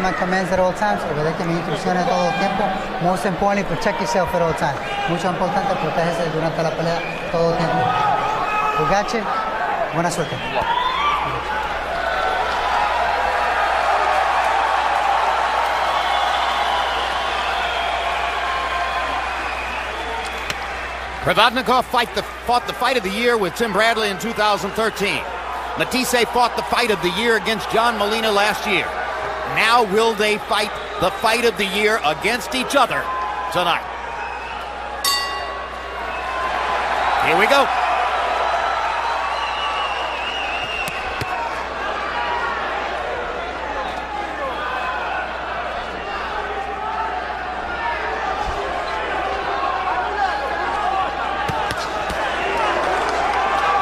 My commands at all times, obedece mis instrucciones todo el tiempo. Most importantly, protect yourself at all times. Mucho importante, protégese durante la pelea todo el tiempo. Ugache, buena suerte. Provodnikov fought the fight of the year with Tim Bradley in 2013. Matthysse fought the fight of the year against John Molina last year. Now will they fight the fight of the year against each other tonight? Here we go.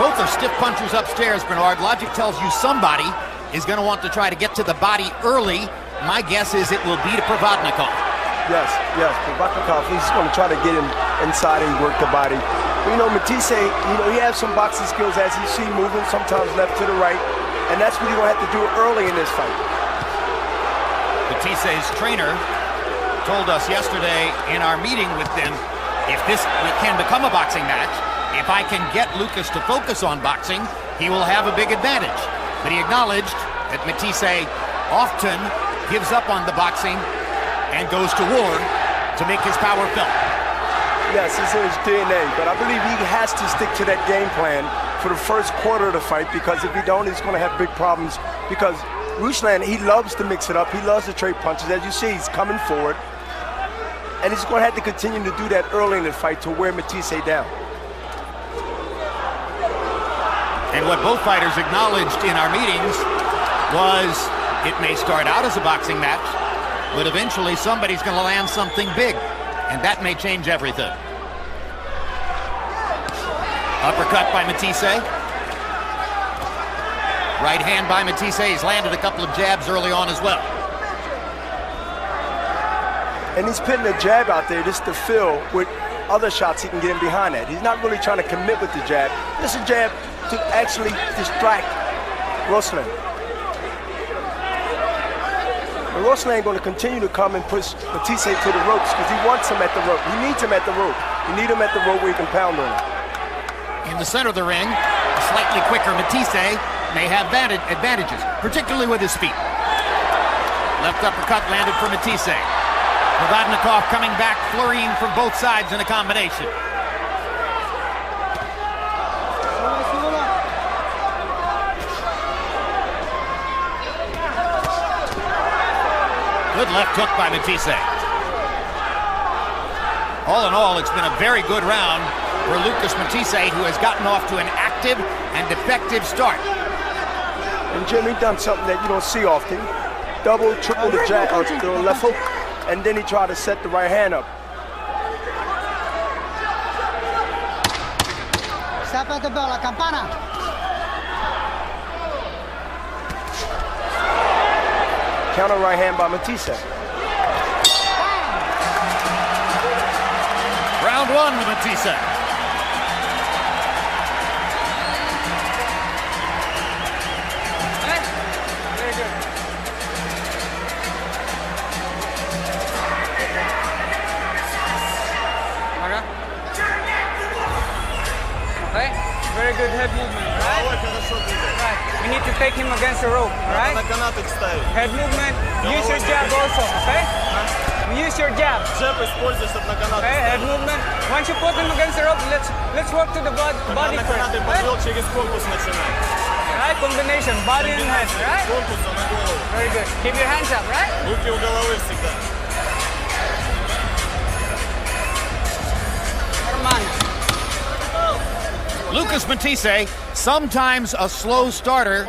Both are stiff punchers upstairs, Bernard. Logic tells you somebody is going to want to try to get to the body early. My guess is it will be to Provodnikov. Yes, Provodnikov, he's going to try to get him inside and work the body. But, Matthysse, he has some boxing skills as you see moving, sometimes left to the right, and that's what you're going to have to do early in this fight. Mathisse's trainer told us yesterday in our meeting with them, if this can become a boxing match, if I can get Lucas to focus on boxing, he will have a big advantage. But he acknowledged that Matthysse often gives up on the boxing and goes to war to make his power felt. Yes, it's in his DNA, but I believe he has to stick to that game plan for the first quarter of the fight, because if he don't, he's going to have big problems. Because Ruslan, he loves to mix it up. He loves to trade punches. As you see, he's coming forward. And he's going to have to continue to do that early in the fight to wear Matthysse down. And what both fighters acknowledged in our meetings was it may start out as a boxing match, but eventually somebody's going to land something big, and that may change everything. Uppercut by Matthysse. Right hand by Matthysse. He's landed a couple of jabs early on as well. And he's putting a jab out there just to fill with other shots he can get in behind that. He's not really trying to commit with the jab. Just a jab to actually distract Ruslan. But Ruslan ain't going to continue to come and push Matthysse to the ropes because he wants him at the rope. He needs him at the rope. You need him at the rope where he can pound on him. In the center of the ring, a slightly quicker Matthysse may have advantages, particularly with his feet. Left uppercut landed for Matthysse. Provodnikov coming back, flurrying from both sides in a combination. Good left hook by Matthysse. All in all, it's been a very good round for Lucas Matthysse, who has gotten off to an active and effective start. And Jim, he done something that you don't see often. Double, triple the jab, the left hook, and then he tried to set the right hand up. Stop at the bell, la campana. Counter right hand by Matthysse. Round one with Matthysse. Very good. Okay, very good head movement, right? Right. We need to take him against the rope, right? Head movement, use your jab also, okay? Use your jab. Okay, head movement. Once you put him against the rope, let's work to the body first. Right, combination, body and head, right? Very good. Keep your hands up, right? Lucas Matthysse, sometimes a slow starter.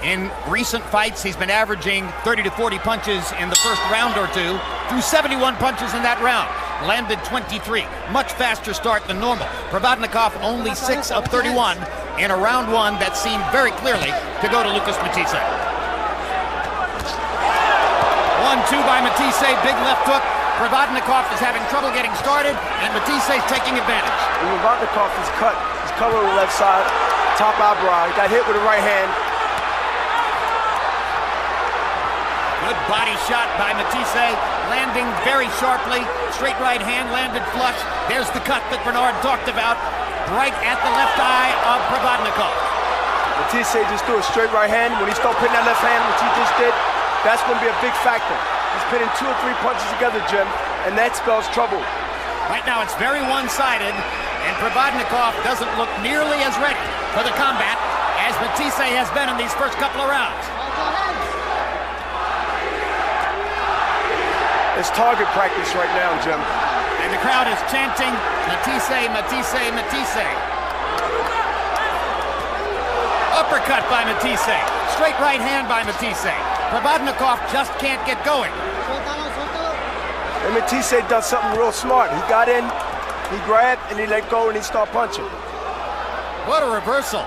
In recent fights, he's been averaging 30 to 40 punches in the first round or two, threw 71 punches in that round, landed 23. Much faster start than normal. Provodnikov only 6 of 31 in a round one that seemed very clearly to go to Lucas Matthysse. 1-2 by Matthysse, big left hook. Provodnikov is having trouble getting started, and Matthysse is taking advantage. Provodnikov is cut. He's covered on the left side, top eyebrow. He got hit with the right hand. Good Body shot by Matthysse, landing very sharply. Straight right hand landed flush. There's the cut that Bernard talked about, right at the left eye of Provodnikov. Matthysse just threw a straight right hand. When he started putting that left hand, which he just did, that's going to be a big factor. He's pinning 2 or 3 punches together, Jim, and that spells trouble. Right now it's very one-sided, and Provodnikov doesn't look nearly as ready for the combat as Matthysse has been in these first couple of rounds. It's target practice right now, Jim. And the crowd is chanting, Matthysse, Matthysse, Matthysse. Uppercut by Matthysse. Straight right hand by Matthysse. Provodnikov just can't get going. And Matthysse does something real smart. He got in, he grabbed, and he let go, and he started punching. What a reversal.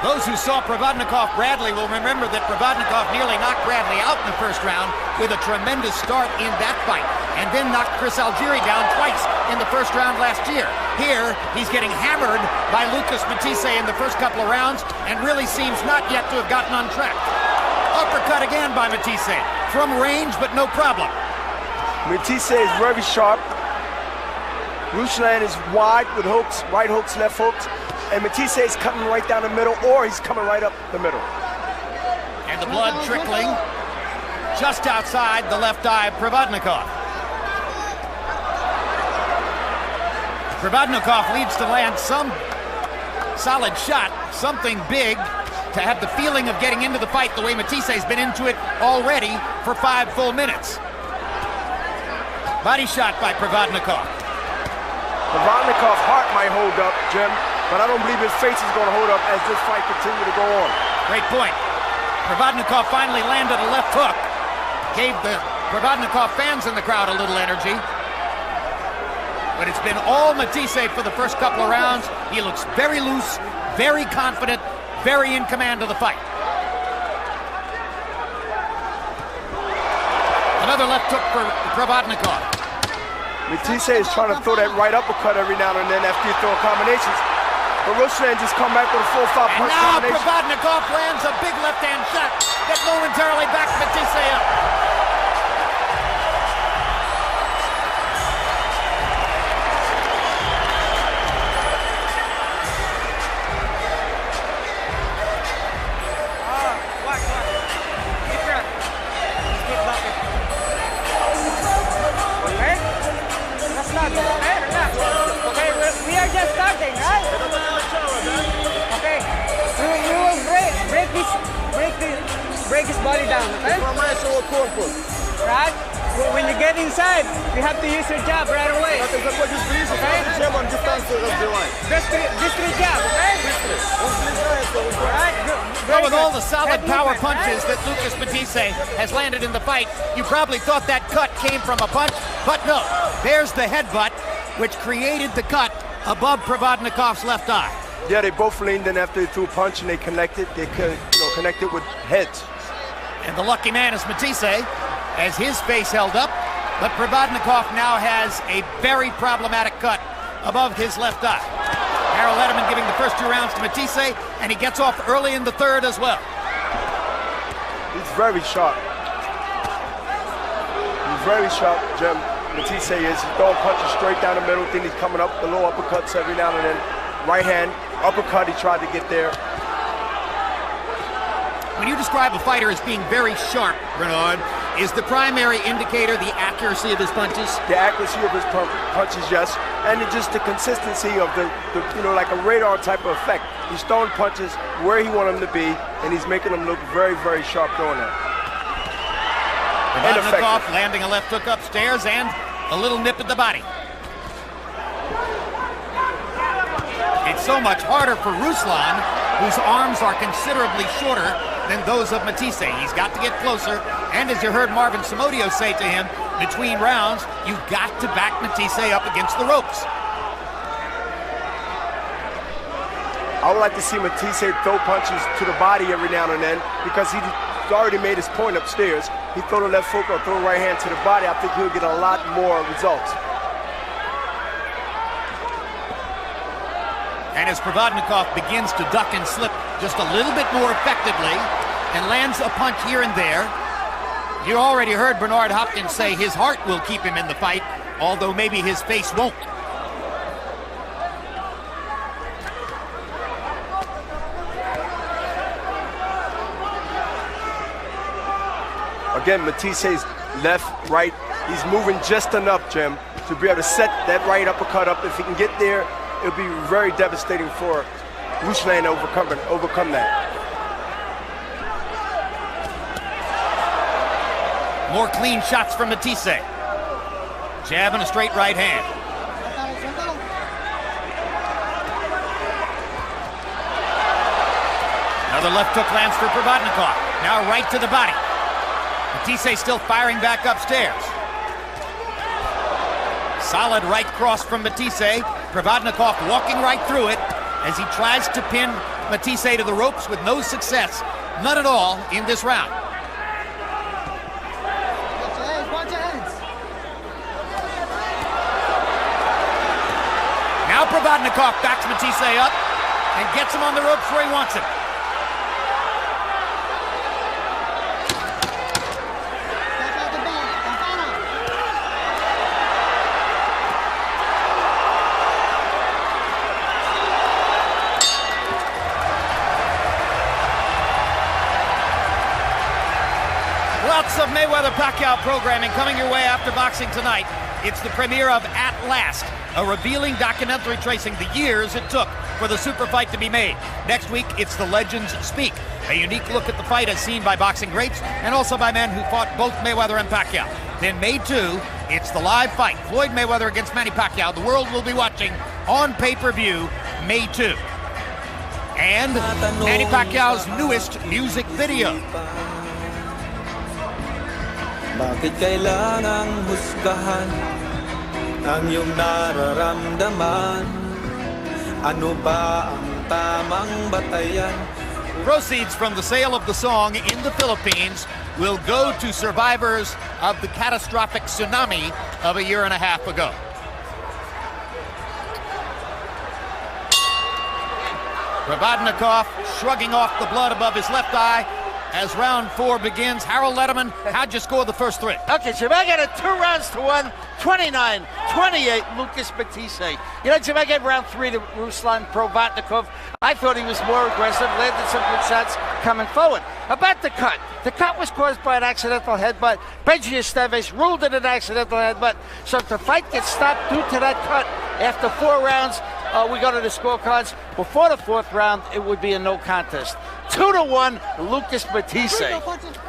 Those who saw Provodnikov-Bradley will remember that Provodnikov nearly knocked Bradley out in the first round with a tremendous start in that fight, and then knocked Chris Algieri down twice in the first round last year. Here, he's getting hammered by Lucas Matthysse in the first couple of rounds and really seems not yet to have gotten on track. Uppercut again by Matthysse, from range but no problem. Matthysse is very sharp. Ruslan is wide with hooks, right hooks, left hooks. And Matthysse is cutting right down the middle, or he's coming right up the middle. And the blood trickling just outside the left eye of Provodnikov. Provodnikov needs to land some solid shot, something big, to have the feeling of getting into the fight the way Matthysse has been into it already for 5 full minutes. Body shot by Provodnikov. Provodnikov's heart might hold up, Jim, but I don't believe his face is going to hold up as this fight continues to go on. Great point. Provodnikov finally landed a left hook. Gave the Provodnikov fans in the crowd a little energy. But it's been all Matthysse for the first couple of rounds. He looks very loose, very confident, very in command of the fight. Another left hook for Provodnikov. Matthysse is trying to throw that right uppercut every now and then after you throw combinations. But Ruslan just come back with a 4-5 punch combination. Now Provodnikov lands a big left-hand shot that momentarily backs Matthysse up. Break his body down, okay? Right? When you get inside, you have to use your jab right away. Okay? Just 3 jabs, okay? Right? Well, with all the solid power punches that Lucas Matthysse has landed in the fight, you probably thought that cut came from a punch, but no. There's the headbutt, which created the cut above Provodnikov's left eye. Yeah, they both leaned in after they threw a punch and they connected. They could, connected with heads. And the lucky man is Matthysse, as his face held up, but Provodnikov now has a very problematic cut above his left eye. Harold Letterman giving the first 2 rounds to Matthysse, and he gets off early in the 3rd as well. He's very sharp. He's very sharp, Jim. Matthysse is. He's throwing punches straight down the middle. Then he's coming up the low uppercuts every now and then. Right hand, uppercut, he tried to get there. When you describe a fighter as being very sharp, Bernard, is the primary indicator the accuracy of his punches? The accuracy of his punches, yes. And just the consistency of the like a radar type of effect. He's throwing punches where he wants them to be, and he's making them look very, very sharp doing that. Provodnikov landing a left hook upstairs and a little nip at the body. It's so much harder for Ruslan, whose arms are considerably shorter than those of Matthysse. He's got to get closer, and as you heard Marvin Somodio say to him, between rounds, you've got to back Matthysse up against the ropes. I would like to see Matthysse throw punches to the body every now and then, because he's already made his point upstairs. He throw the left hook or throw the right hand to the body. I think he'll get a lot more results. And as Provodnikov begins to duck and slip just a little bit more effectively and lands a punch here and there, You already heard Bernard Hopkins say his heart will keep him in the fight, although maybe his face won't. Again, Matthysse left, right. He's moving just enough, Jim, to be able to set that right uppercut up. If he can get there, it'll be very devastating for Ruslan to overcome that. More clean shots from Matthysse. Jab and a straight right hand. Another left hook lands for Provodnikov. Now right to the body. Matthysse still firing back upstairs. Solid right cross from Matthysse. Provodnikov walking right through it as he tries to pin Matthysse to the ropes with no success. None at all in this round. Now Provodnikov backs Matthysse up and gets him on the ropes where he wants him. Lots of Mayweather-Pacquiao programming coming your way after boxing tonight. It's the premiere of At Last, a revealing documentary tracing the years it took for the super fight to be made. Next week, it's The Legends Speak, a unique look at the fight as seen by boxing greats and also by men who fought both Mayweather and Pacquiao. Then May 2, it's the live fight, Floyd Mayweather against Manny Pacquiao. The world will be watching on pay-per-view May 2. And Manny Pacquiao's newest music video. Bakit kailangang husgahan ang iyong nararamdaman? Ano ba ang tamang batayan? Proceeds from the sale of the song in the Philippines will go to survivors of the catastrophic tsunami of a year and a half ago. Provodnikov shrugging off the blood above his left eye as round 4 begins. Harold Letterman, how'd you score the first 3? Okay, Jim, I got it 2 rounds to 1, 29-28, Lucas Matthysse. You know, Jim, I gave round 3 to Ruslan Provodnikov. I thought he was more aggressive, landed some good shots coming forward. About the cut. The cut was caused by an accidental headbutt. Benji Esteves ruled it an accidental headbutt. So if the fight gets stopped due to that cut after 4 rounds, we go to the scorecards. Before the 4th round, it would be a no contest. 2-1, Lucas Matthysse.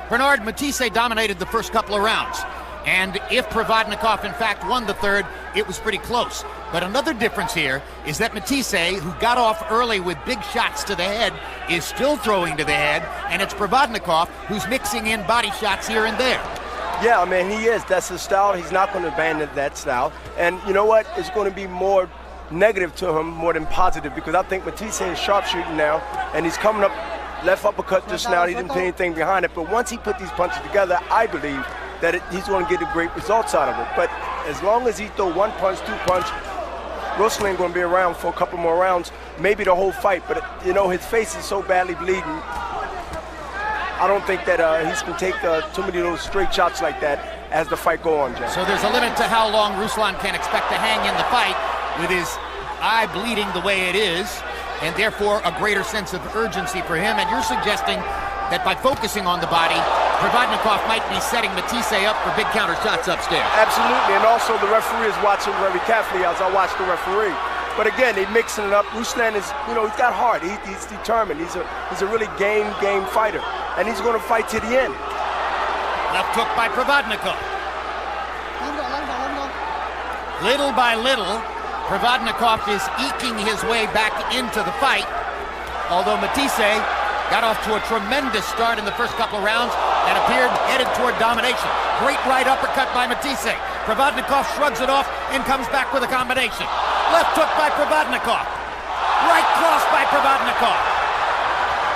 Bernard, Matthysse dominated the first couple of rounds. And if Provodnikov, in fact, won the 3rd, it was pretty close. But another difference here is that Matthysse, who got off early with big shots to the head, is still throwing to the head. And it's Provodnikov who's mixing in body shots here and there. Yeah, I mean, he is. That's his style. He's not going to abandon that style. And you know what? It's going to be more negative to him more than positive, because I think Matthysse is sharpshooting now, and he's coming up left uppercut just now. He didn't put anything behind it, but once he put these punches together, I believe that he's going to get the great results out of it. But as long as he throw 1 punch, 2 punch, Ruslan going to be around for a couple more rounds, maybe the whole fight. But you know, his face is so badly bleeding. I don't think that he's going to take too many of those straight shots like that as the fight go on, Jim. So there's a limit to how long Ruslan can expect to hang in the fight with his eye bleeding the way it is, and therefore a greater sense of urgency for him. And you're suggesting that by focusing on the body, Provodnikov might be setting Matthysse up for big counter shots upstairs. Absolutely, and also the referee is watching very carefully as I watch the referee. But again, they're mixing it up. Ruslan is, you know, he's got heart. He's determined. He's a really game fighter, and he's going to fight to the end. Left hook by Provodnikov. Little by little, Provodnikov is eking his way back into the fight, although Matthysse got off to a tremendous start in the first couple of rounds and appeared headed toward domination. Great right uppercut by Matthysse. Provodnikov shrugs it off and comes back with a combination. Left hook by Provodnikov. Right cross by Provodnikov.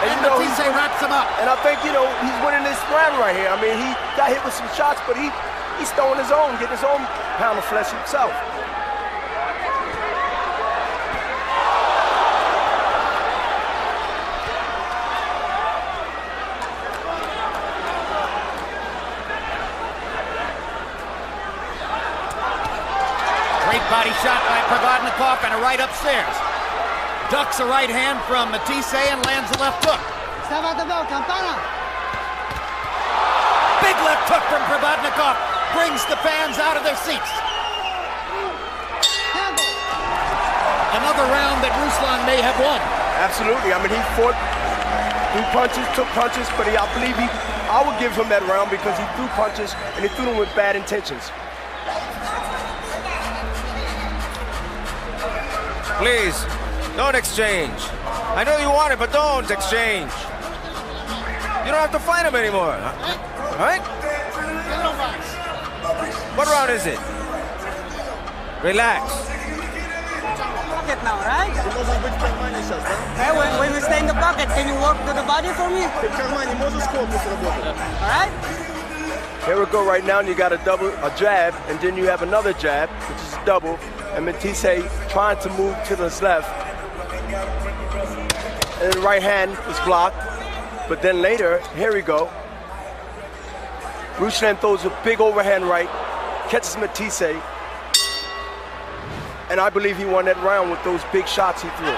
And Matthysse wraps him up. And I think, you know, he's winning this round right here. I mean, he got hit with some shots, but he's throwing his own, getting his own pound of flesh himself. body shot by Provodnikov and a right upstairs. Ducks a right hand from Matthysse and lands a left hook. Big left hook from Provodnikov brings the fans out of their seats. Another round that Ruslan may have won. Absolutely. I mean, he fought, threw punches, took punches, but I believe I would give him that round because he threw punches and he threw them with bad intentions. Please, don't exchange. I know you want it, but don't exchange. You don't have to fight him anymore, right? What round is it? Relax. Pocket now, right? Hey, when we stay in the pocket, can you work to the body for me? All right? Here we go right now, and you got a jab, and then you have another jab, which is a double, and Matthysse trying to move to the left. And the right hand is blocked, but then later, here we go. Ruslan throws a big overhand right, catches Matthysse, and I believe he won that round with those big shots he threw.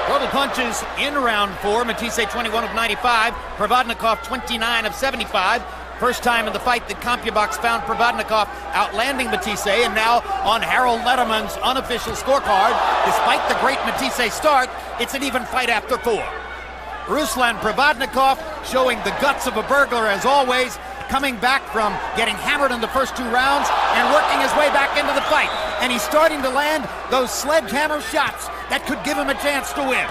Total punches in round 4. Matthysse 21 of 95. Provodnikov 29 of 75. First time in the fight that CompuBox found Provodnikov outlanding Matthysse, and now on Harold Letterman's unofficial scorecard, despite the great Matthysse start, it's an even fight after 4. Ruslan Provodnikov showing the guts of a burglar as always, coming back from getting hammered in the first 2 rounds and working his way back into the fight. And he's starting to land those sledgehammer shots that could give him a chance to win.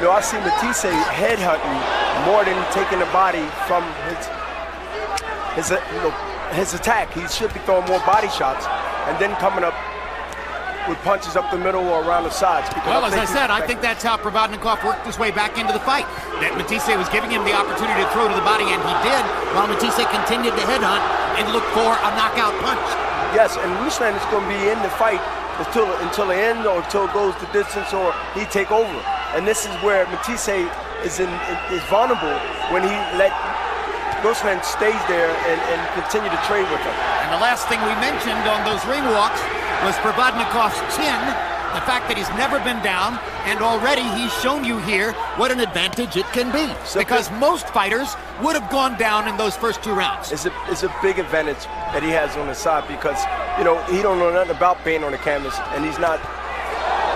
You know, I see Matthysse headhunting more than taking the body from his attack. He should be throwing more body shots and then coming up with punches up the middle or around the sides. Well, as I said, I think that's how Provodnikov worked his way back into the fight. That Matthysse was giving him the opportunity to throw to the body, and he did, while Matthysse continued to headhunt and look for a knockout punch. Yes, and Ruslan is going to be in the fight until the end, or until it goes the distance, or he take over. And this is where Matthysse is vulnerable when he let Ruslan stays there and continue to trade with him. And the last thing we mentioned on those ring walks was Provodnikov's chin, the fact that he's never been down, and already he's shown you here what an advantage it can be. Because most fighters would have gone down in those first 2 rounds. It's a big advantage that he has on his side because, you know, he don't know nothing about being on the canvas, and he's not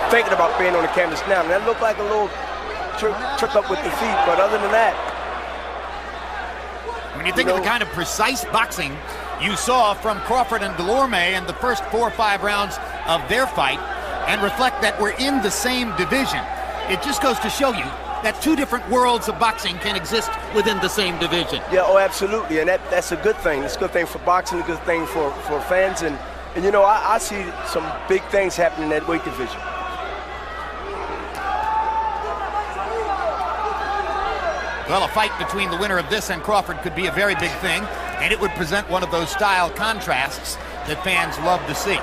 thinking about being on the canvas now. And that looked like a little trick up with the feet, but other than that, when you think of the kind of precise boxing you saw from Crawford and Delorme in the first 4 or 5 rounds of their fight, and reflect that we're in the same division, it just goes to show you that 2 different worlds of boxing can exist within the same division. Yeah, oh, absolutely, and that's a good thing. It's a good thing for boxing, a good thing for fans, and you know, I see some big things happening in that weight division. Well, a fight between the winner of this and Crawford could be a very big thing, and it would present one of those style contrasts that fans love to see.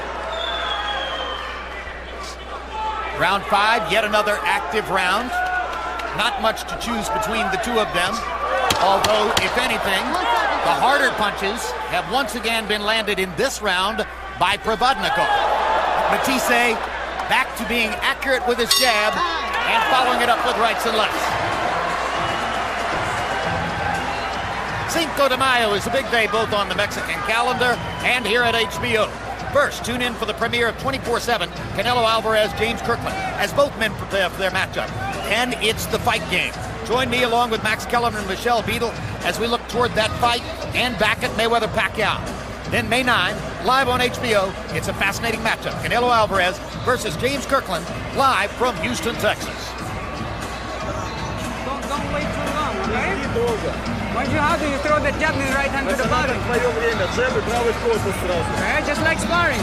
Round 5, yet another active round. Not much to choose between the 2 of them, although, if anything, the harder punches have once again been landed in this round by Provodnikov. Matthysse back to being accurate with his jab and following it up with rights and lefts. Cinco de Mayo is a big day both on the Mexican calendar and here at HBO. First, tune in for the premiere of 24/7, Canelo Alvarez, James Kirkland, as both men prepare for their matchup. And it's the fight game. Join me along with Max Kellerman and Michelle Beadle as we look toward that fight and back at Mayweather-Pacquiao. Then May 9, live on HBO, it's a fascinating matchup. Canelo Alvarez versus James Kirkland, live from Houston, Texas. Don't wait too long, okay? How do you throw the jab in right hand to the body? Okay, just like sparring.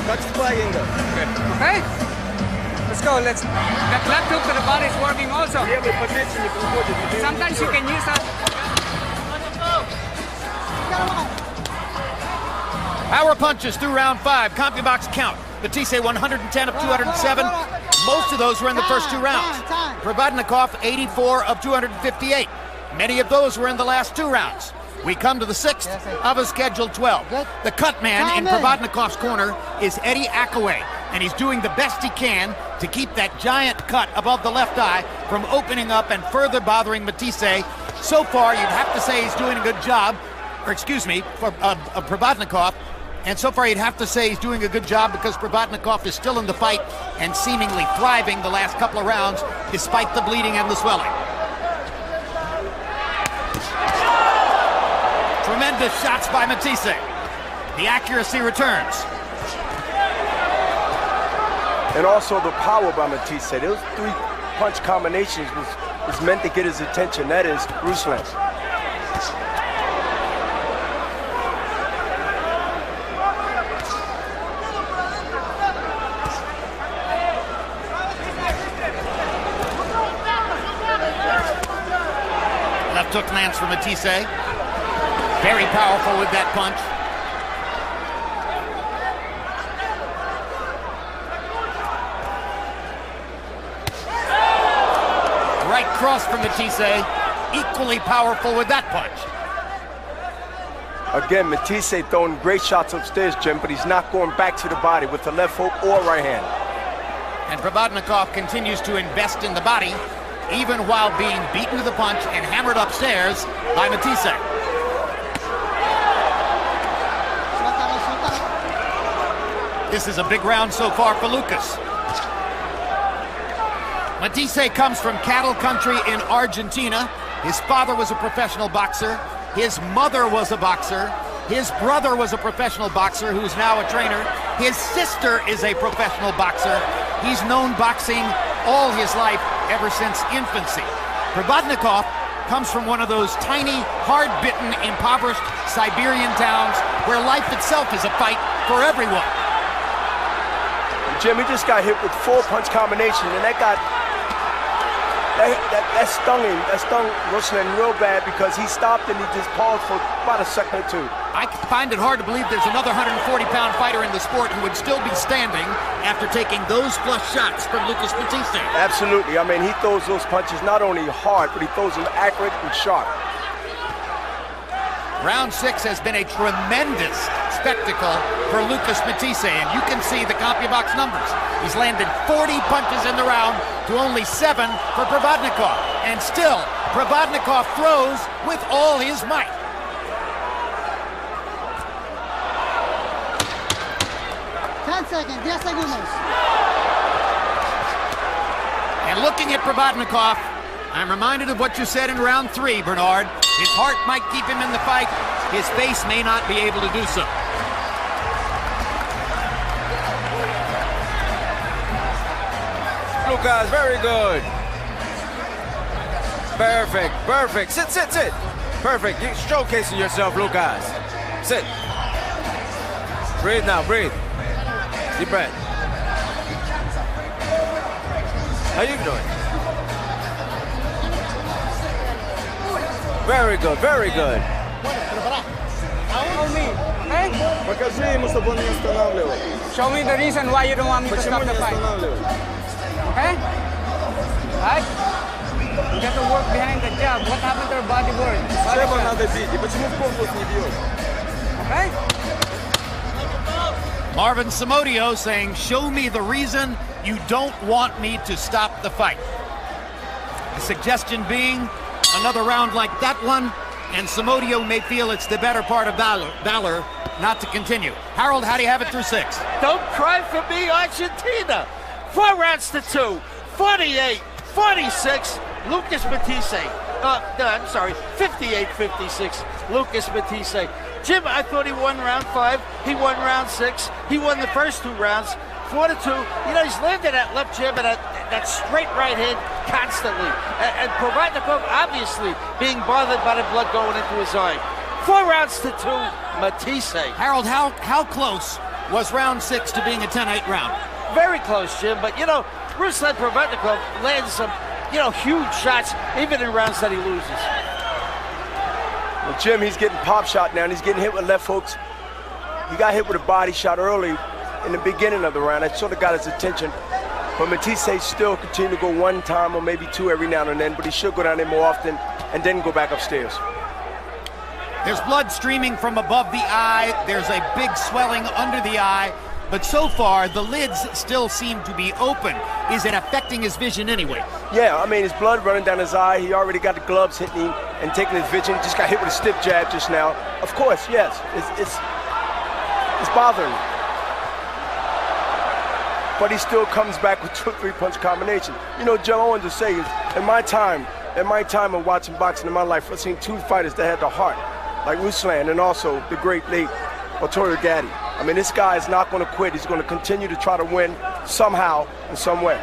Okay? let's go. Let's. That left hook to the body is working also. Sometimes you can use that. Power punches through round 5. CompuBox count. Matthysse 110 of 207. Most of those were in the first 2 rounds. Provodnikov 84 of 258. Many of those were in the last 2 rounds. We come to the 6th of a scheduled 12. The cut man in Provodnikov's corner is Eddie Akaway, and he's doing the best he can to keep that giant cut above the left eye from opening up and further bothering Matthysse. So far, you'd have to say he's doing a good job, or excuse me, for Provodnikov. And so far, you'd have to say he's doing a good job because Provodnikov is still in the fight and seemingly thriving the last couple of rounds, despite the bleeding and the swelling. Tremendous shots by Matthysse. The accuracy returns. And also the power by Matthysse. Those 3 punch combinations was meant to get his attention. That is Ruslan. Left hook lands for Matthysse. Very powerful with that punch. Right cross from Matthysse. Equally powerful with that punch. Again, Matthysse throwing great shots upstairs, Jim, but he's not going back to the body with the left hook or right hand. And Provodnikov continues to invest in the body, even while being beaten to the punch and hammered upstairs by Matthysse. This is a big round so far for Lucas. Matthysse comes from cattle country in Argentina. His father was a professional boxer. His mother was a boxer. His brother was a professional boxer who's now a trainer. His sister is a professional boxer. He's known boxing all his life, ever since infancy. Provodnikov comes from one of those tiny, hard-bitten, impoverished Siberian towns where life itself is a fight for everyone. Jim, he just got hit with 4 punch combination, and that stung him. That stung Ruslan real bad because he stopped and he just paused for about a second or 2. I find it hard to believe there's another 140-pound fighter in the sport who would still be standing after taking those flush shots from Lucas Matthysse. Absolutely. I mean, he throws those punches not only hard, but he throws them accurate and sharp. Round 6 has been a tremendous spectacle for Lucas Matthysse, and you can see the CompuBox numbers. He's landed 40 punches in the round to only 7 for Provodnikov, and still Provodnikov throws with all his might. Seconds, 10 segundos. And looking at Provodnikov, I'm reminded of what you said in round 3, Bernard. His heart might keep him in the fight. His face may not be able to do so. Lucas, very good. Perfect, perfect. Sit, sit, sit. Perfect. You're showcasing yourself, Lucas. Sit. Breathe now, breathe. Deep breath. How you doing? Very good, very good. Покажи ему, чтобы он не останавливал. Show me the reason why you don't want me to stop the fight. Okay? Right? You got to work behind the jab. What happened to your body work? Шеба надо бить. И почему в корпус не бьешь? Okay? Marvin Samodio saying, show me the reason you don't want me to stop the fight. The suggestion being another round like that one, and Samodio may feel it's the better part of valor not to continue. Harold, how do you have it through 6? Don't cry for me, Argentina. 4 rounds to 2, 48, 46, Lucas Matthysse. I'm sorry, 58-56, Lucas Matthysse. Jim, I thought he won round 5. He won round 6. He won the first 2 rounds, 4-2. You know, he's landed that left jab and that straight right hand constantly. And Provodnikov obviously being bothered by the blood going into his eye. 4 rounds to 2, Matthysse. Harold, how close was round 6 to being a 10-8 round? Very close, Jim, but you know, Ruslan Provodnikov lands some, huge shots, even in rounds that he loses. Well, Jim, he's getting pop shot now, and he's getting hit with left hooks. He got hit with a body shot early in the beginning of the round. That sort of got his attention. But Matthysse still continue to go one time or maybe two every now and then, but he should go down there more often and then go back upstairs. There's blood streaming from above the eye. There's a big swelling under the eye. But so far, the lids still seem to be open. Is it affecting his vision anyway? Yeah, I mean, his blood running down his eye. He already got the gloves hitting him and taking his vision. Just got hit with a stiff jab just now. Of course, yes, it's bothering him. But he still comes back with 2 or 3 punch combination. Joe, I wanted to say is, in my time of watching boxing in my life, I've seen 2 fighters that had the heart, like Ruslan and also the great late Arturo Gatti. I mean, this guy is not going to quit. He's going to continue to try to win somehow, in some way.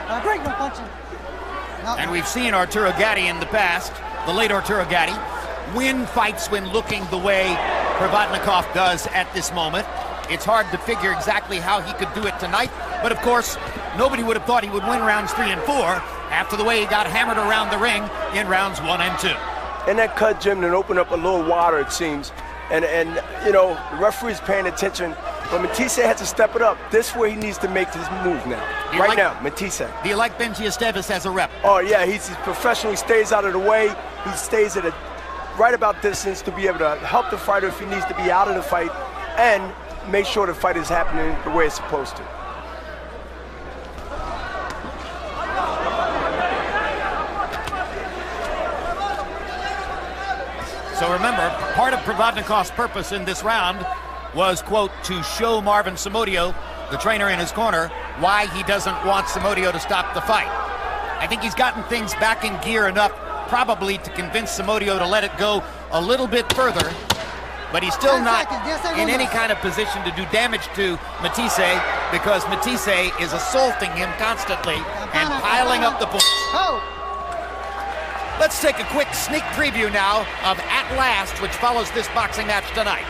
And we've seen Arturo Gatti in the past, the late Arturo Gatti, win fights when looking the way Provodnikov does at this moment. It's hard to figure exactly how he could do it tonight, but of course, nobody would have thought he would win rounds 3 and 4 after the way he got hammered around the ring in rounds 1 and 2. And that cut, Jim, and opened up a little wider, it seems. And the referee's paying attention, but Matthysse has to step it up. This is where he needs to make his move now. Matthysse. Do you like Benji Esteves as a rep? Oh, yeah, he's professional. He stays out of the way. He stays at a right about distance to be able to help the fighter if he needs to be out of the fight and make sure the fight is happening the way it's supposed to. So remember, part of Provodnikov's purpose in this round was, quote, to show Marvin Somodio, the trainer in his corner, why he doesn't want Somodio to stop the fight. I think he's gotten things back in gear enough, probably to convince Somodio to let it go a little bit further, but he's still not in any kind of position to do damage to Matthysse because Matthysse is assaulting him constantly and piling up the points. Let's take a quick sneak preview now of At Last, which follows this boxing match tonight.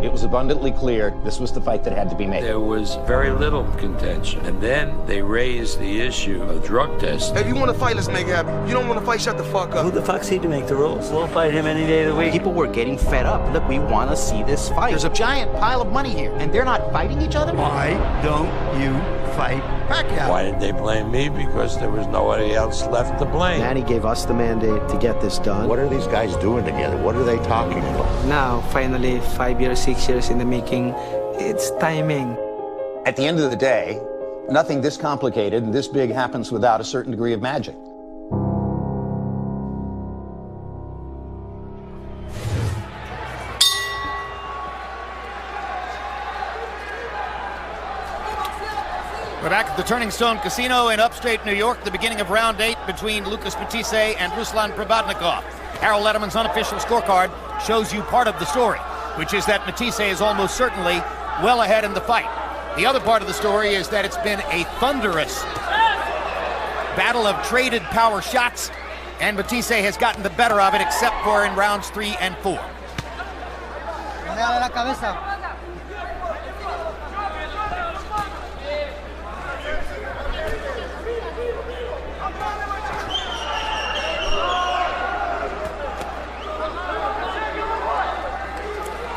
It was abundantly clear this was the fight that had to be made. There was very little contention. And then they raised the issue of drug testing. If you want to fight, let's make it happen. You don't want to fight, shut the fuck up. Who the fuck's he to make the rules? We'll fight him any day of the week. People were getting fed up. Look, we want to see this fight. There's a giant pile of money here, and they're not fighting each other? Why don't you fight Pacquiao? Why did they blame me? Because there was nobody else left to blame. Manny gave us the mandate to get this done. What are these guys doing together? What are they talking about? Now, finally, 5 years, 6 years in the making, it's timing. At the end of the day, nothing this complicated and this big happens without a certain degree of magic. We're back at the Turning Stone Casino in upstate New York, the beginning of round 8 between Lucas Matthysse and Ruslan Provodnikov. Harold Letterman's unofficial scorecard shows you part of the story, which is that Matthysse is almost certainly well ahead in the fight. The other part of the story is that it's been a thunderous battle of traded power shots, and Matthysse has gotten the better of it, except for in rounds 3 and 4.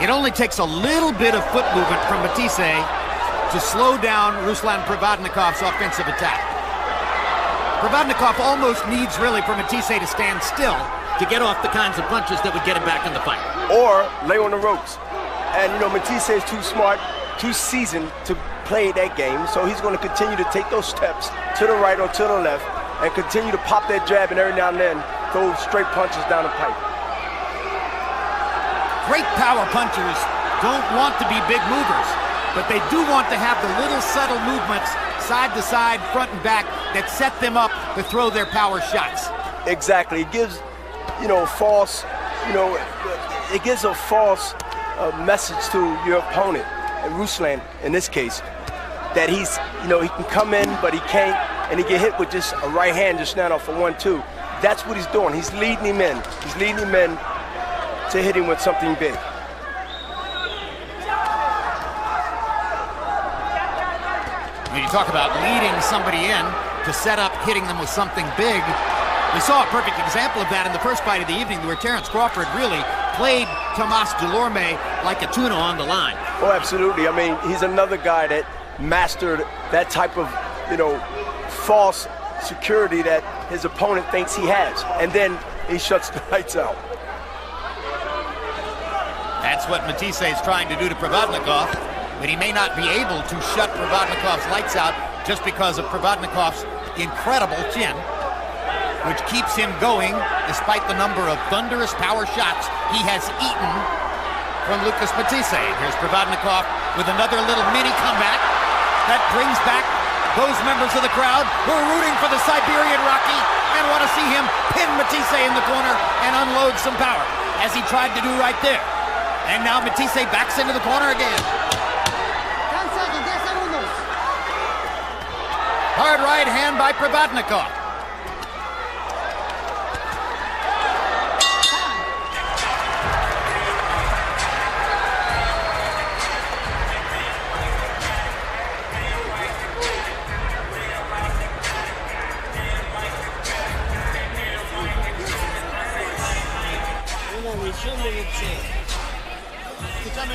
It only takes a little bit of foot movement from Matthysse to slow down Ruslan Provodnikov's offensive attack. Provodnikov almost needs really for Matthysse to stand still to get off the kinds of punches that would get him back in the fight. Or lay on the ropes. And Matthysse is too smart, too seasoned to play that game, so he's going to continue to take those steps to the right or to the left and continue to pop that jab and every now and then throw straight punches down the pipe. Great power punchers don't want to be big movers, but they do want to have the little subtle movements side to side, front and back that set them up to throw their power shots. Exactly. It gives, false, it gives a false message to your opponent, and Ruslan in this case, that he's, he can come in, but he can't, and he get hit with just a right hand just now off a 1-2. That's what he's doing. He's leading him in. He's leading him in to hit him with something big. talk about leading somebody in to set up hitting them with something big. We saw a perfect example of that in the first fight of the evening, where Terence Crawford really played Tomas Delorme like a tuna on the line. Oh, absolutely. I mean, he's another guy that mastered that type of, false security that his opponent thinks he has. And then he shuts the lights out. That's what Matthysse is trying to do to Provodnikov, but he may not be able to shut Provodnikov's lights out just because of Provodnikov's incredible chin, which keeps him going despite the number of thunderous power shots he has eaten from Lucas Matthysse. Here's Provodnikov with another little mini comeback that brings back those members of the crowd who are rooting for the Siberian Rocky and want to see him pin Matthysse in the corner and unload some power, as he tried to do right there. And now Matthysse backs into the corner again. 10 seconds, 10 segundos. Hard right hand by Provodnikov.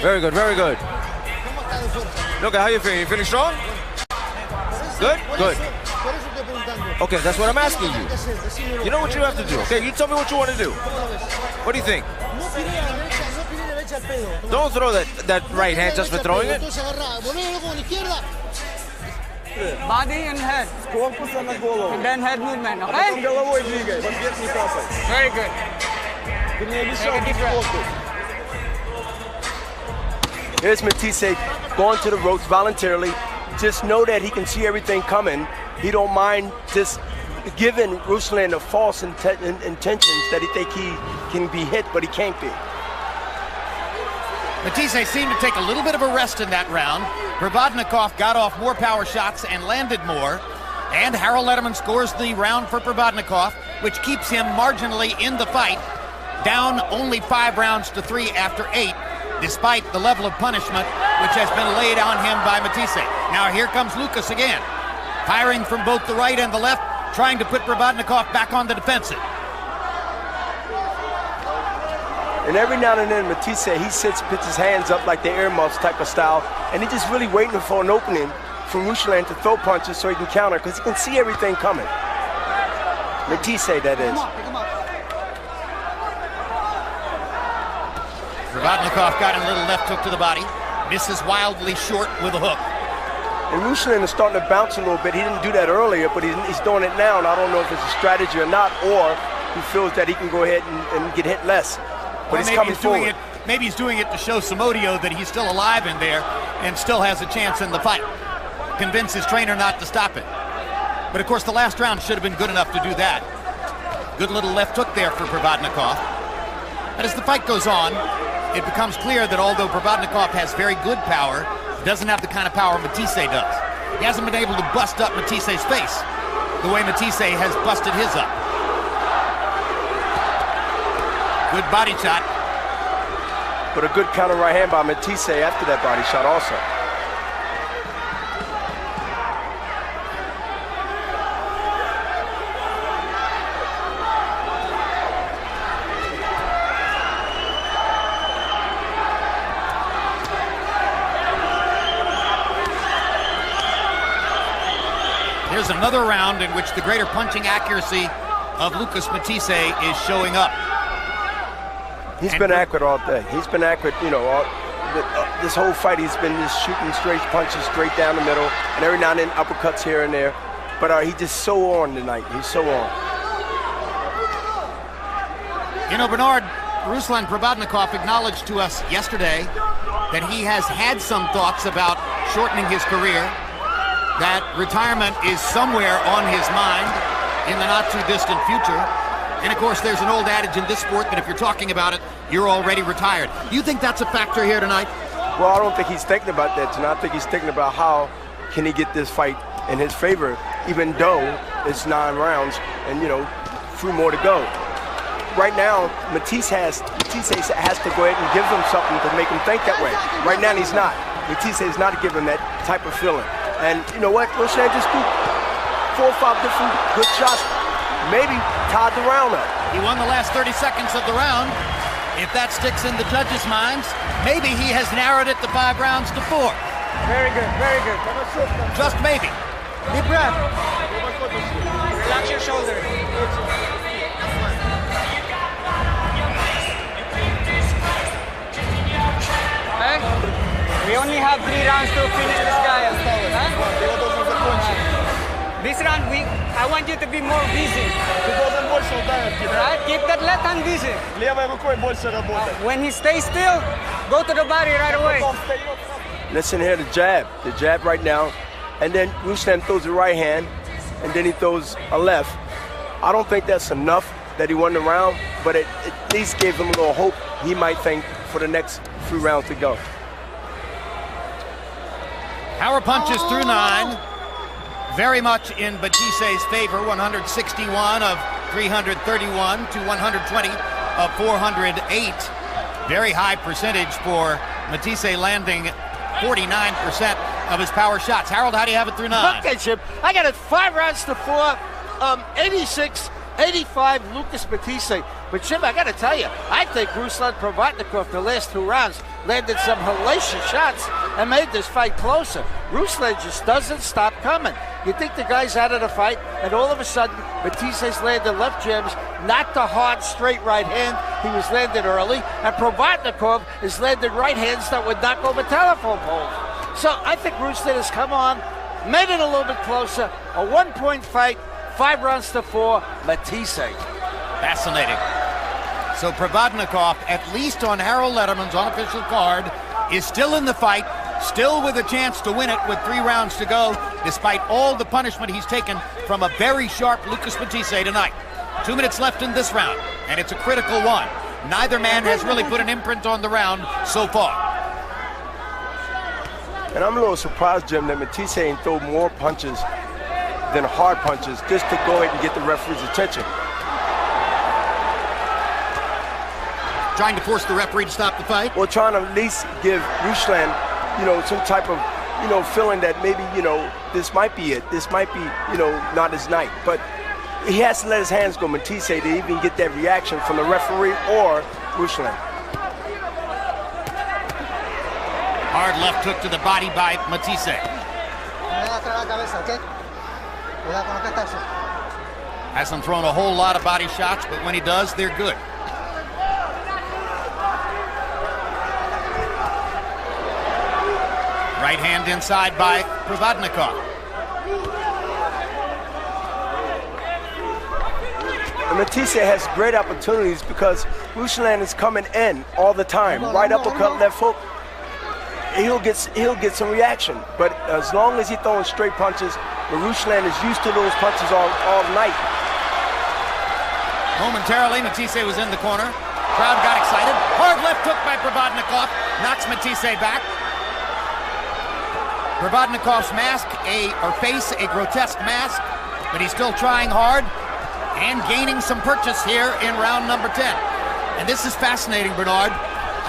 Very good, very good. Look, how you feeling? You feeling strong? Good? Good. Okay, that's what I'm asking you. You know what you have to do, okay? You tell me what you want to do. What do you think? Don't throw that right hand just for throwing it. Body and head. And then head movement, okay? Very good. Take a deep breath. Here's Matthysse going to the ropes voluntarily. Just know that he can see everything coming. He don't mind just giving Ruslan the false intentions that he think he can be hit, but he can't be. Matthysse seemed to take a little bit of a rest in that round. Provodnikov got off more power shots and landed more. And Harold Letterman scores the round for Provodnikov, which keeps him marginally in the fight, down only 5 rounds to 3 after 8. Despite the level of punishment which has been laid on him by Matthysse. Now here comes Lucas again, firing from both the right and the left, trying to put Provodnikov back on the defensive. And every now and then, Matthysse, he sits, puts his hands up like the earmuffs type of style, and he's just really waiting for an opening for Ruslan to throw punches so he can counter, because he can see everything coming. Matthysse, that is. Provodnikov got a little left hook to the body, misses wildly short with a hook. And Ruslan is starting to bounce a little bit. He didn't do that earlier, but he's doing it now, and I don't know if it's a strategy or not, or he feels that he can go ahead and get hit less. But he's coming forward. Maybe he's doing it to show Samodio that he's still alive in there and still has a chance in the fight. Convince his trainer not to stop it. But of course, the last round should have been good enough to do that. Good little left hook there for Provodnikov. And as the fight goes on, it becomes clear that although Provodnikov has very good power, he doesn't have the kind of power Matthysse does. He hasn't been able to bust up Mattysse's face the way Matthysse has busted his up. Good body shot. But a good counter right hand by Matthysse after that body shot also. Here's another round in which the greater punching accuracy of Lucas Matthysse is showing up. He's been accurate all day. He's been accurate, this whole fight he's been just shooting straight punches straight down the middle, and every now and then uppercuts here and there. But he's just so on tonight. He's so on. Bernard, Ruslan Provodnikov acknowledged to us yesterday that he has had some thoughts about shortening his career, that retirement is somewhere on his mind in the not-too-distant future. And, of course, there's an old adage in this sport that if you're talking about it, you're already retired. Do you think that's a factor here tonight? Well, I don't think he's thinking about that tonight. I think he's thinking about how can he get this fight in his favor, even though it's 9 rounds and, 3 more to go. Right now, Matthysse has to go ahead and give him something to make him think that way. Right now, he's not. Matthysse is not giving that type of feeling. And you know what? Ruslan just threw 4 or 5 different good shots. Maybe tied the round up. He won the last 30 seconds of the round. If that sticks in the judges' minds, maybe he has narrowed it to 5 rounds to 4. Very good, very good. Just maybe. Deep breath. Relax your shoulder. Okay? We only have 3 rounds to finish this guy. Huh? This round, I want you to be more busy. Right? Keep that left hand busy. When he stays still, go to the body right away. Listen here, the jab right now. And then Ruslan throws a right hand, and then he throws a left. I don't think that's enough that he won the round, but it at least gave him a little hope he might think for the next 3 rounds to go. Power punches through 9. Very much in Matthysse's favor, 161 of 331 to 120 of 408. Very high percentage for Matthysse, landing 49% of his power shots. Harold, how do you have it through 9? Okay, Jim. I got it 5 rounds to 4. 86-85 Lucas Matthysse. But Jim, I got to tell you, I think Ruslan Provodnikov the last 2 rounds landed some hellacious shots and made this fight closer. Ruslan just doesn't stop coming. You think the guy's out of the fight, and all of a sudden, Matthysse landed left jabs, not the hard, straight right hand he was landed early, and Provodnikov is landed right hands that would knock over telephone poles. So I think Ruslan has come on, made it a little bit closer, a 1-point fight, 5 rounds to 4, Matthysse. Fascinating. So Provodnikov, at least on Harold Letterman's unofficial card, is still in the fight, still with a chance to win it with 3 rounds to go, despite all the punishment he's taken from a very sharp Lucas Matthysse tonight. 2 minutes left in this round, and it's a critical one. Neither man has really put an imprint on the round so far. And I'm a little surprised, Jim, that Matthysse ain't throw more punches than hard punches just to go ahead and get the referee's attention. Trying to force the referee to stop the fight? Well, trying to at least give Ruslan, some type of, feeling that maybe, this might be it. This might be, not his night. But he has to let his hands go, Matthysse, to even get that reaction from the referee or Ruslan. Hard left hook to the body by Matthysse. Hasn't thrown a whole lot of body shots, but when he does, they're good. Right hand inside by Provodnikov. And Matthysse has great opportunities because Ruslan is coming in all the time. Right uppercut, left hook. He'll get some reaction. But as long as he's throwing straight punches, Ruslan is used to those punches all night. Momentarily, Matthysse was in the corner. Crowd got excited. Hard left hook by Provodnikov. Knocks Matthysse back. Provodnikov's face, a grotesque mask, but he's still trying hard and gaining some purchase here in round number 10. And this is fascinating, Bernard.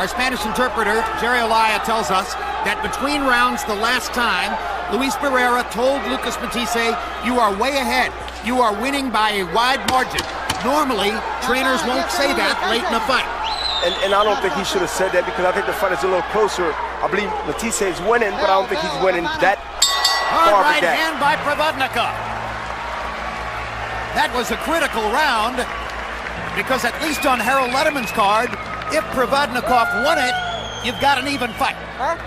Our Spanish interpreter, Jerry Olaya, tells us that between rounds the last time, Luis Pereira told Lucas Matthysse, "You are way ahead. You are winning by a wide margin." Normally, trainers won't say that late in a fight. And I don't think he should have said that because I think the fight is a little closer. I believe Matthysse is winning, but I don't think he's winning that hard far right back. hand by Provodnikov. That was a critical round because at least on Harold Letterman's card, if Provodnikov won it, you've got an even fight. Huh?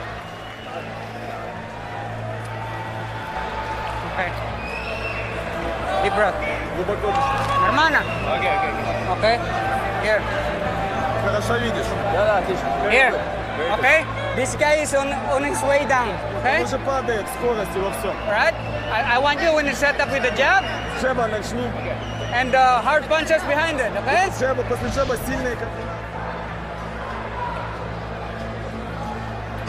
Okay. Deep breath. Hermana. Okay. Here. Here. Okay? This guy is on his way down. Okay? Right? I want you when you set up with the jab. And hard punches behind it, okay?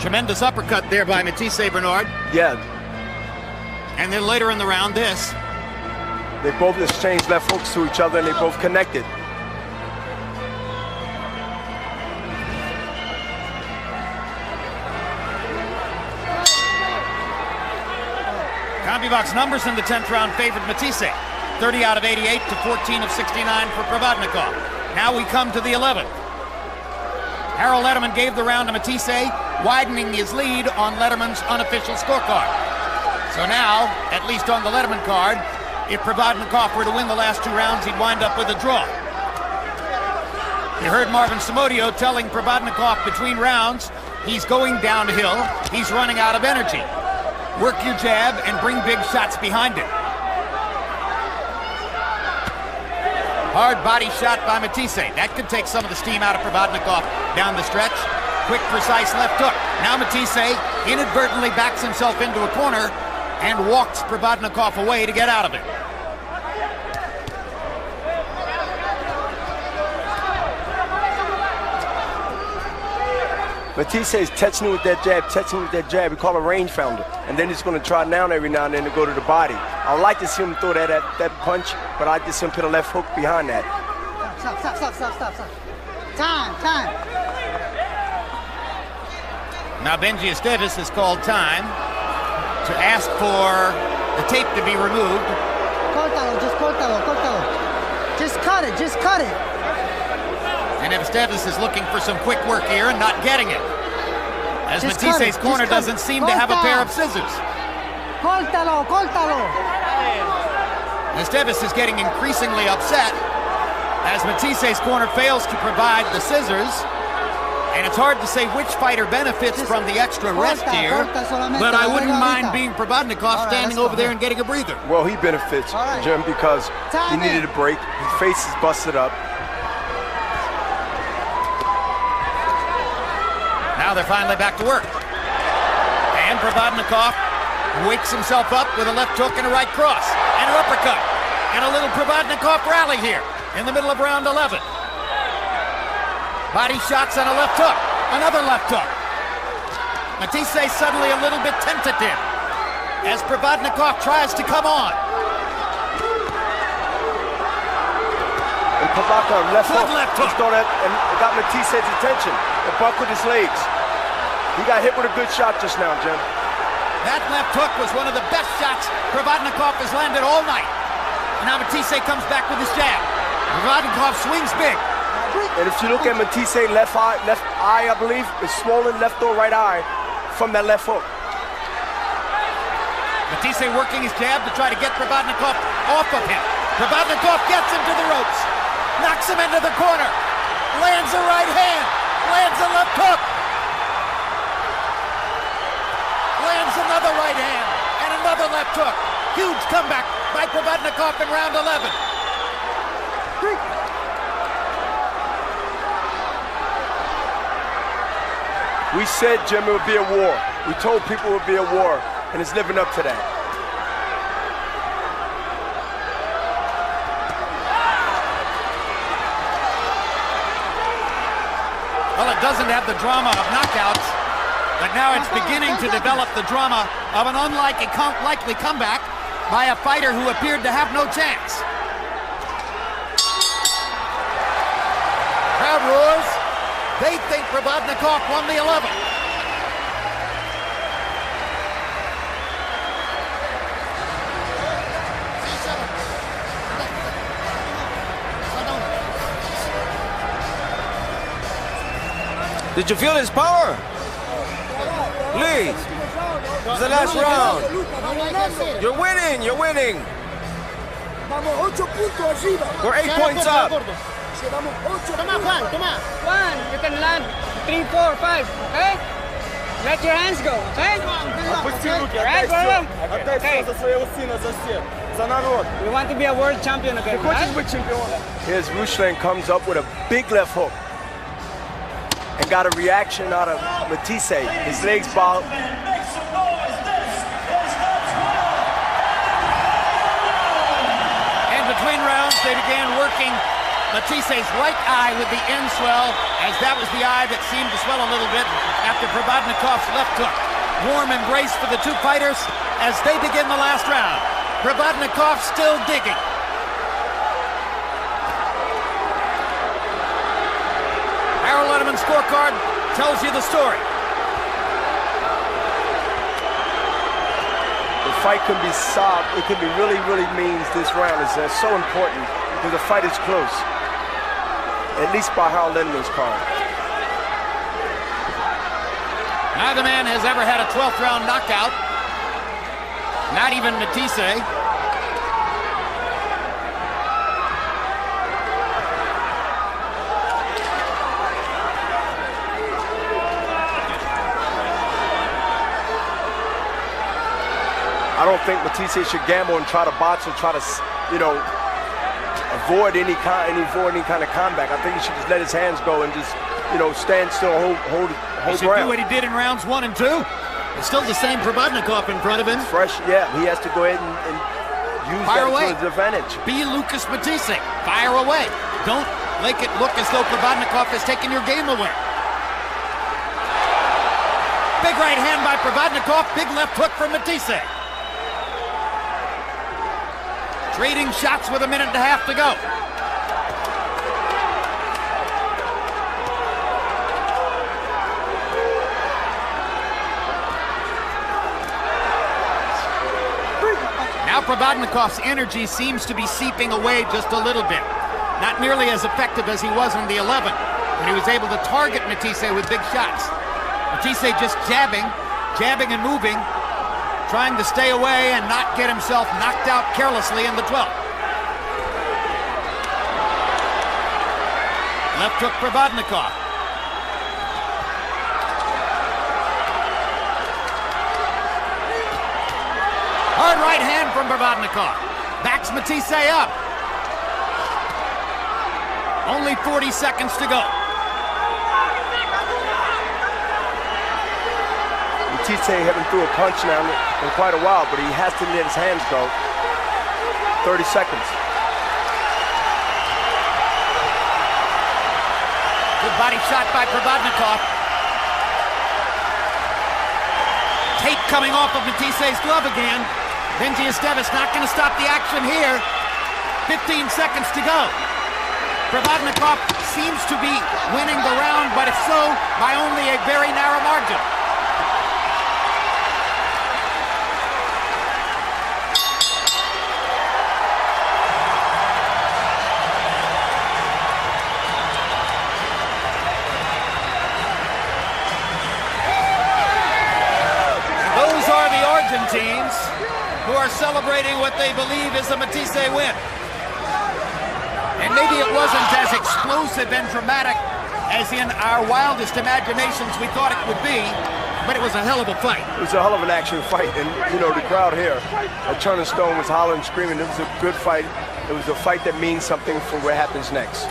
Tremendous uppercut there by Matthysse, Bernard. Yeah. And then later in the round, this. They both exchanged left hooks to each other and they both connected. CompuBox numbers in the 10th round favored Matthysse. 30 out of 88 to 14 of 69 for Provodnikov. Now we come to the 11th. Harold Letterman gave the round to Matthysse, widening his lead on Letterman's unofficial scorecard. So now, at least on the Letterman card, if Provodnikov were to win the last 2 rounds, he'd wind up with a draw. You heard Marvin Samodio telling Provodnikov between rounds, he's going downhill, he's running out of energy. Work your jab and bring big shots behind it. Hard body shot by Matthysse. That could take some of the steam out of Provodnikov down the stretch. Quick, precise left hook. Now Matthysse inadvertently backs himself into a corner and walks Provodnikov away to get out of it. Matthysse is touching with that jab, touching with that jab. We call it a range founder. And then he's going to try down every now and then to go to the body. I'd like to see him throw that punch, but I just see him put a left hook behind that. Stop. Time. Now Benji Esteves has called time to ask for the tape to be removed. Córtalo. Just cut it. And Esteves is looking for some quick work here and not getting it. As Matthyse's corner doesn't seem to have a pair of scissors. Córtalo. Esteves is getting increasingly upset as Matthyse's corner fails to provide the scissors. And it's hard to say which fighter benefits from the extra rest here, but I wouldn't mind being Provodnikov standing over there and getting a breather. Well, he benefits, Jim, because he needed a break. His face is busted up. Now they're finally back to work. And Provodnikov wakes himself up with a left hook and a right cross, and an uppercut, and a little Provodnikov rally here in the middle of round 11. Body shots and a left hook, another left hook. Matthysse suddenly a little bit tentative as Provodnikov tries to come on. And Provodnikov left hook. And it got Matthyse's attention. It buckled his legs. He got hit with a good shot just now, Jim. That left hook was one of the best shots Provodnikov has landed all night. And now Matthysse comes back with his jab. Provodnikov swings big. And if you look at Matthysse left eye, I believe, is swollen left or right eye from that left hook. Matthysse working his jab to try to get Provodnikov off of him. Provodnikov gets him to the ropes, knocks him into the corner, lands a right hand, lands a left hook, lands another right hand, and another left hook. Huge comeback by Provodnikov in round 11. We said, Jim, it would be a war. We told people it would be a war, and it's living up to that. Well, it doesn't have the drama of knockouts, but now it's beginning to develop the drama of an unlikely comeback by a fighter who appeared to have no chance. Crowd roars. They think Provodnikov won the 11th. Did you feel his power? Please. It's the last round. You're winning. We're 8 points up. Juan, you can land 3, 4, 5, okay? Let your hands go, okay? Right, brother? Okay. We want to be a world champion again, right? Here's Ruslan comes up with a big left hook and got a reaction out of Matthysse. His legs bowed. And between rounds, they began working Matthyse's right eye with the end swell, as that was the eye that seemed to swell a little bit after Provodnikov's left hook. Warm embrace for the two fighters as they begin the last round. Provodnikov still digging. Harold Letterman's scorecard tells you the story. The fight can be solved. It can be really, really means this round is so important because the fight is close. At least by Harold Lederman's card. Neither man has ever had a 12th round knockout. Not even Matthysse. I don't think Matthysse should gamble and try to box or try to, you know, avoid any kind of comeback. I think he should just let his hands go and just, you know, stand still, hold He should do what he did in rounds 1 and 2. It's still the same Provodnikov in front of him. Fresh, yeah. He has to go ahead and use that to his advantage. Be Lucas Matthysse. Fire away. Don't make it look as though Provodnikov has taken your game away. Big right hand by Provodnikov. Big left hook from Matthysse. Trading shots with 1.5 minutes to go. Now Provodnikov's energy seems to be seeping away just a little bit. Not nearly as effective as he was in the 11, when he was able to target Matthysse with big shots. Matthysse just jabbing and moving, trying to stay away and not get himself knocked out carelessly in the 12th. Left hook Provodnikov. Hard right hand from Provodnikov. Backs Matthysse up. Only 40 seconds to go. Matthysse haven't threw a punch now in quite a while, but he has to let his hands go. 30 seconds. Good body shot by Provodnikov. Tape coming off of Matthyse's glove again. Benji Esteves not going to stop the action here. 15 seconds to go. Provodnikov seems to be winning the round, but if so, by only a very narrow margin. Argentines who are celebrating what they believe is a Matthysse win. And maybe it wasn't as explosive and dramatic as in our wildest imaginations we thought it would be, but it was a hell of a fight. It was a hell of an action fight, and you know, the crowd here at Turner Stone was hollering, screaming. It was a good fight. It was a fight that means something for what happens next.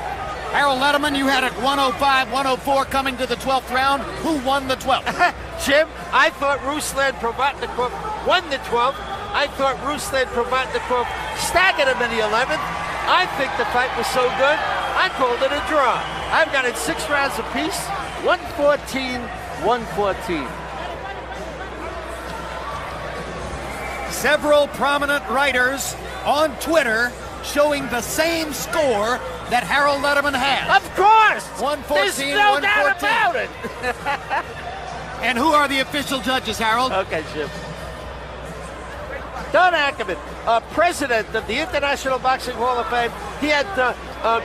Harold Lederman, you had it 105, 104 coming to the 12th round. Who won the 12th? Jim, I thought Ruslan Provodnikov won the 12th. I thought Ruslan Provodnikov staggered him in the 11th. I think the fight was so good, I called it a draw. I've got it 6 rounds apiece, 114, 114. Several prominent writers on Twitter showing the same score that Harold Lederman has. Of course! 114, There's no 114. doubt about it! And who are the official judges, Harold? Okay, Jim. Don Ackerman, president of the International Boxing Hall of Fame. He had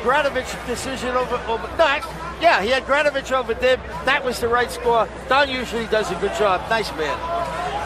Granovich decision over he had Granovich over Dib. That was the right score. Don usually does a good job. Nice man.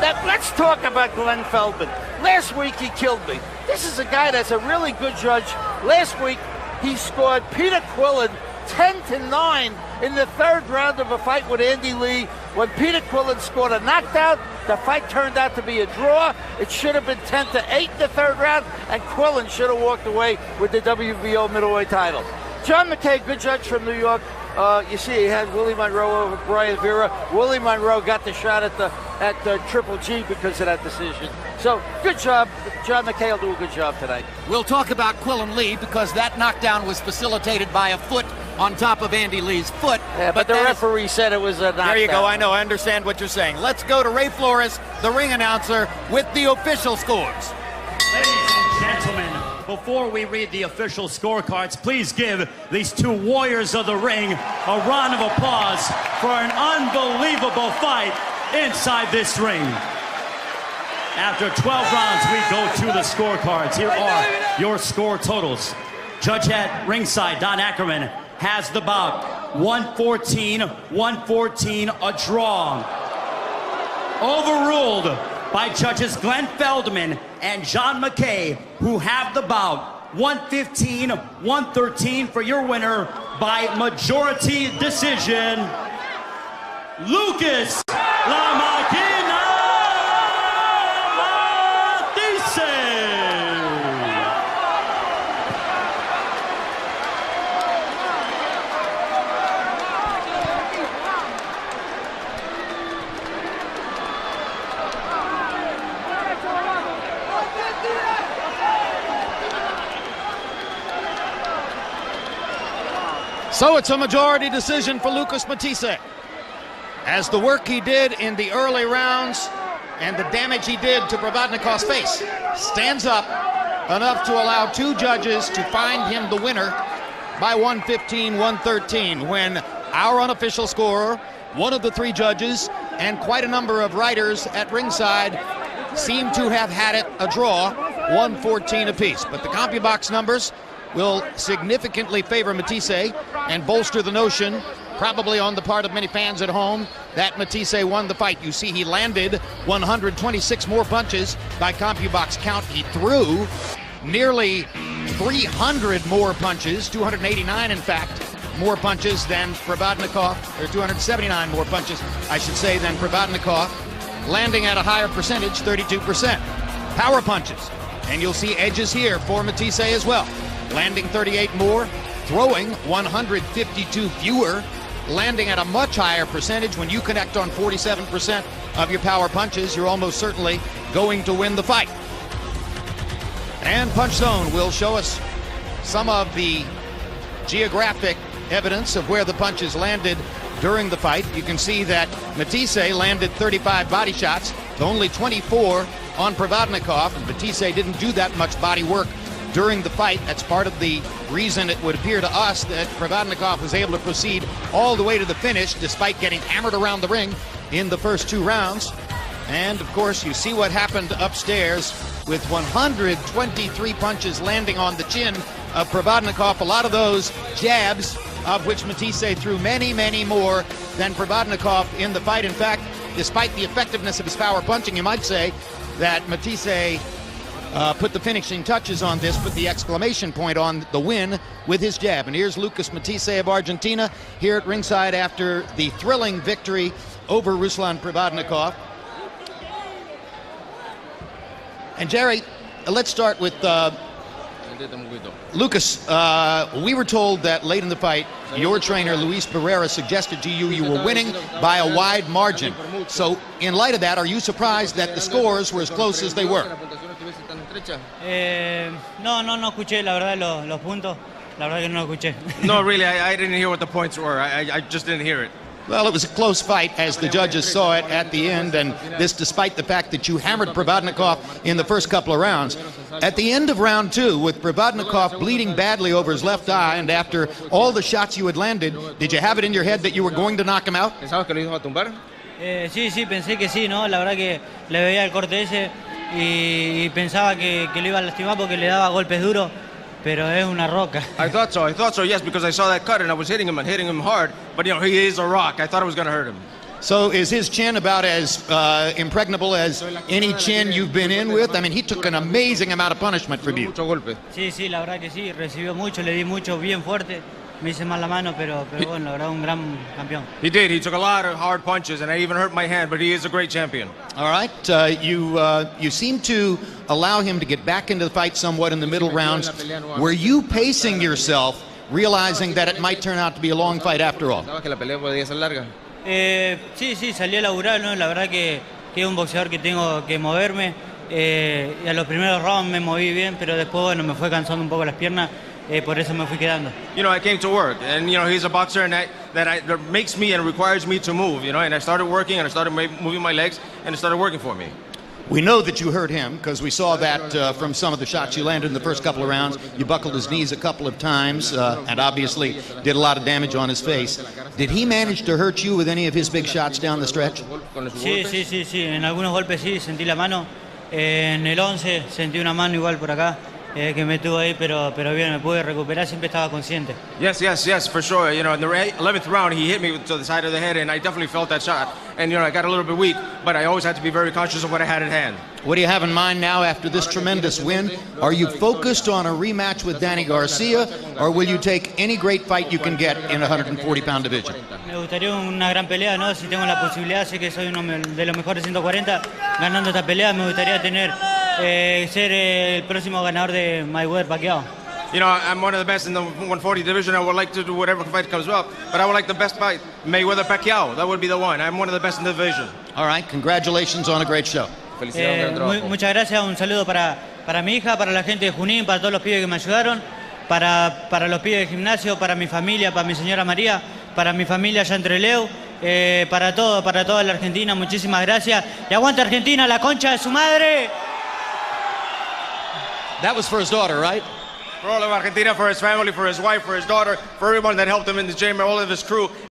Now, let's talk about Glenn Feldman. Last week, he killed me. This is a guy that's a really good judge. Last week, he scored Peter Quillen 10-9 in the 3rd round of a fight with Andy Lee. When Peter Quillen scored a knockdown, the fight turned out to be a draw. It should have been 10-8 in the 3rd round, and Quillen should have walked away with the WBO middleweight title. John McKay, good judge from New York. You see, he had Willie Monroe over Brian Vera. Willie Monroe got the shot at the Triple G because of that decision. So, good job. John McKay will do a good job tonight. We'll talk about Quillen Lee because that knockdown was facilitated by a foot on top of Andy Lee's foot. Yeah, but the referee said it was a knockdown. There you go. I know. I understand what you're saying. Let's go to Ray Flores, the ring announcer, with the official scores. Ladies and gentlemen, before we read the official scorecards, please give these 2 warriors of the ring a round of applause for an unbelievable fight inside this ring. After 12 rounds, we go to the scorecards. Here are your score totals. Judge at ringside, Don Ackerman, has the bout 114-114, a draw. Overruled by judges Glenn Feldman and John McKay, who have the bout 115-113 for your winner by majority decision, Lucas La Máquina Matthysse. So it's a majority decision for Lucas Matthysse, as the work he did in the early rounds and the damage he did to Provodnikov's face stands up enough to allow two judges to find him the winner by 115-113, when our unofficial scorer, one of the three judges, and quite a number of writers at ringside seem to have had it a draw, 114 apiece. But the CompuBox numbers will significantly favor Matthysse and bolster the notion, probably on the part of many fans at home, that Matthysse won the fight. You see, he landed 126 more punches by CompuBox count. He threw nearly 300 more punches, 289 in fact, more punches than Provodnikov, or 279 more punches, I should say, than Provodnikov, landing at a higher percentage, 32%. Power punches, and you'll see edges here for Matthysse as well, landing 38 more, throwing 152 fewer, landing at a much higher percentage. When you connect on 47% of your power punches, you're almost certainly going to win the fight. And Punch Zone will show us some of the geographic evidence of where the punches landed during the fight. You can see that Matthysse landed 35 body shots to only 24 on Provodnikov, and Matthysse didn't do that much body work during the fight. That's part of the reason it would appear to us that Provodnikov was able to proceed all the way to the finish despite getting hammered around the ring in the first two rounds. And of course, you see what happened upstairs with 123 punches landing on the chin of Provodnikov. A lot of those jabs, of which Matthysse threw many, many more than Provodnikov in the fight. In fact, despite the effectiveness of his power punching, you might say that Matthysse put the finishing touches on this, put the exclamation point on the win with his jab. And here's Lucas Matthysse of Argentina here at ringside after the thrilling victory over Ruslan Provodnikov. And Jerry, let's start with Lucas. We were told that late in the fight, your trainer Luis Barrera suggested to you were winning by a wide margin. So in light of that, are you surprised that the scores were as close as they were? No escuché, la verdad, los puntos. La verdad que no lo escuché. No, really, I didn't hear what the points were. I just didn't hear it. Well, it was a close fight as the judges saw it at the end, and this despite the fact that you hammered Provodnikov in the first couple of rounds. At the end of round two, with Provodnikov bleeding badly over his left eye, and after all the shots you had landed, did you have it in your head that you were going to knock him out? Sí, pensé que sí, ¿no? La verdad que le veía el corte ese y pensaba que lo iba a lastimar porque le daba golpes duros. Pero es una roca. I thought so, yes, because I saw that cut and I was hitting him hard. But, you know, he is a rock. I thought it was going to hurt him. So is his chin about as impregnable as any chin you've been in with? I mean, he took an amazing amount of punishment from you. Sí, la verdad que sí. Recibió mucho, le di mucho, bien fuerte. Me hice mal la mano, pero bueno, la verdad, un gran campeón. He did. He took a lot of hard punches, and I even hurt my hand, but he is a great champion. All right. You seem to allow him to get back into the fight somewhat in the middle rounds. Were you pacing yourself, realizing that it might turn out to be a long fight after all? Sí, salí a laburar, ¿no? La verdad que es un boxeador que tengo que moverme. Y a los primeros rounds me moví bien, pero después, bueno, me fue cansando un poco las piernas. Por eso me fui quedando. You know, I came to work, and you know, he's a boxer, and that makes me and requires me to move. You know, and I started working, and I started moving my legs, and it started working for me. We know that you hurt him because we saw that from some of the shots you landed in the first couple of rounds. You buckled his knees a couple of times, and obviously did a lot of damage on his face. Did he manage to hurt you with any of his big shots down the stretch? Sí. En algunos golpes sí, sentí la mano. En el 11 sentí una mano igual por acá que me tuvo ahí, pero bien, me pude recuperar, siempre estaba consciente. Yes, for sure. You know, in the 11th round, he hit me to the side of the head, and I definitely felt that shot. And, you know, I got a little bit weak, but I always had to be very conscious of what I had at hand. What do you have in mind now after this tremendous win? Are you focused on a rematch with Danny Garcia, or will you take any great fight you can get in a 140-pound division? Me gustaría una gran pelea, ¿no? Si tengo la posibilidad, sé que soy uno de los mejores 140, ganando esta pelea, me gustaría tener, ser el próximo ganador de Mayweather-Pacquiao. You know, I'm one of the best in the 140 division. I would like to do whatever fight comes up, but I would like the best fight, Mayweather-Pacquiao. That would be the one. I'm one of the best in the division. All right, congratulations on a great show. Muchas gracias, un saludo para mi hija, para la gente de Junín, para todos los pibes que me ayudaron, para los pibes del gimnasio, para mi familia, para mi señora María, para mi familia allá en Trelew, para toda la Argentina, muchísimas gracias. Y aguanta Argentina, la concha de su madre. That was for his daughter, right? For all of Argentina, for his family, for his wife, for his daughter, for everyone that helped him in the gym, all of his crew.